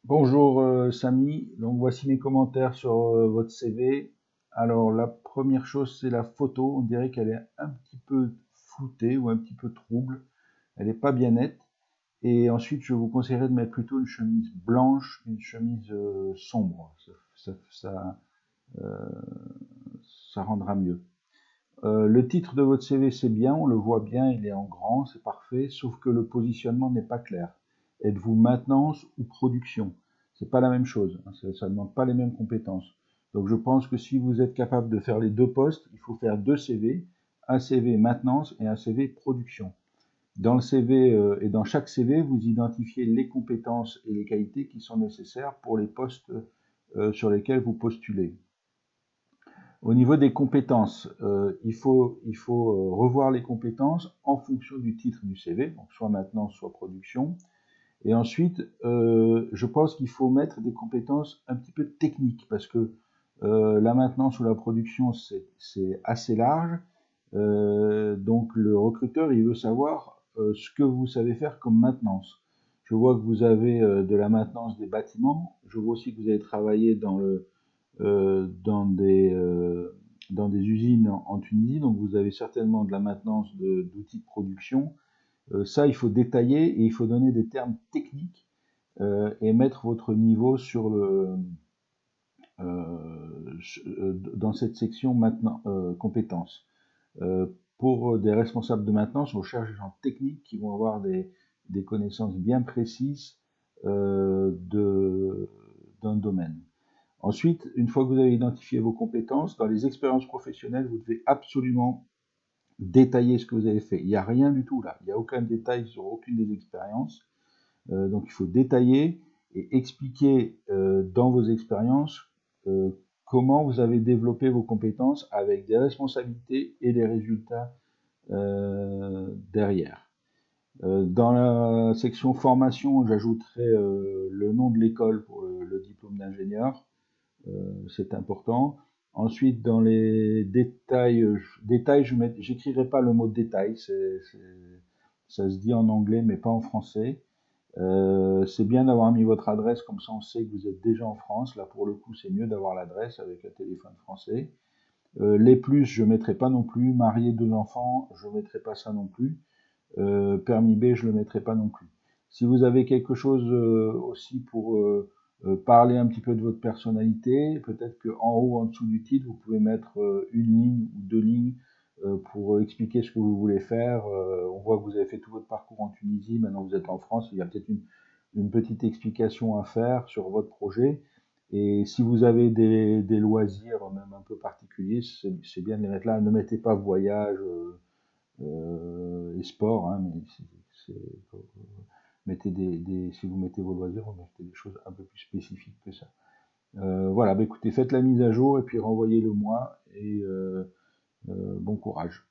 Bonjour Samy, donc voici mes commentaires sur votre CV. Alors la première chose c'est la photo, on dirait qu'elle est un petit peu floutée ou un petit peu trouble, elle n'est pas bien nette. Et ensuite je vous conseillerais de mettre plutôt une chemise blanche, une chemise sombre, euh, ça rendra mieux. Le titre de votre CV c'est bien, on le voit bien, il est en grand, c'est parfait, sauf que le positionnement n'est pas clair. Êtes-vous maintenance ou production? C'est pas la même chose, hein, ça ne demande pas les mêmes compétences. Donc je pense que si vous êtes capable de faire les deux postes, il faut faire deux CV, un CV maintenance et un CV production. Dans le CV et dans chaque CV, vous identifiez les compétences et les qualités qui sont nécessaires pour les postes sur lesquels vous postulez. Au niveau des compétences, il faut revoir les compétences en fonction du titre du CV, donc soit maintenance, soit production. Et ensuite, je pense qu'il faut mettre des compétences un petit peu techniques, parce que la maintenance ou la production, c'est assez large. Donc le recruteur, il veut savoir ce que vous savez faire comme maintenance. Je vois que vous avez de la maintenance des bâtiments. Je vois aussi que vous avez travaillé euh, dans des, euh, dans des usines en Tunisie, donc vous avez certainement de la maintenance d'outils de production. Ça, il faut détailler et il faut donner des termes techniques et mettre votre niveau sur dans cette section maintenant compétences. Pour des responsables de maintenance, on cherche des gens techniques qui vont avoir des connaissances bien précises d'un domaine. Ensuite, une fois que vous avez identifié vos compétences, dans les expériences professionnelles, vous devez absolument détailler ce que vous avez fait. Il n'y a rien du tout là. Il n'y a aucun détail sur aucune des expériences. Donc il faut détailler et expliquer dans vos expériences euh, comment vous avez développé vos compétences avec des responsabilités et des résultats derrière. Dans la section formation, j'ajouterai le nom de l'école pour le diplôme d'ingénieur. C'est important. Ensuite, dans les détails, j'écrirai pas le mot détail, ça se dit en anglais, mais pas en français. C'est bien d'avoir mis votre adresse, comme ça on sait que vous êtes déjà en France. Là, pour le coup, c'est mieux d'avoir l'adresse avec un téléphone français. Les plus, je ne mettrai pas non plus. Marié, deux enfants, je ne mettrai pas ça non plus. Permis B, je ne le mettrai pas non plus. Si vous avez quelque chose aussi pour parler un petit peu de votre personnalité, peut-être qu'en haut, en dessous du titre, vous pouvez mettre une ligne ou deux lignes pour expliquer ce que vous voulez faire. On voit que vous avez fait tout votre parcours en Tunisie, maintenant vous êtes en France, il y a peut-être une petite explication à faire sur votre projet. Et si vous avez des loisirs, même un peu particuliers, c'est bien de les mettre là. Ne mettez pas voyage et sport, hein, mais mettez si vous mettez vos loisirs, vous mettez des choses un peu plus spécifiques que ça. Voilà, bah écoutez, faites la mise à jour et puis renvoyez-le moi et bon courage.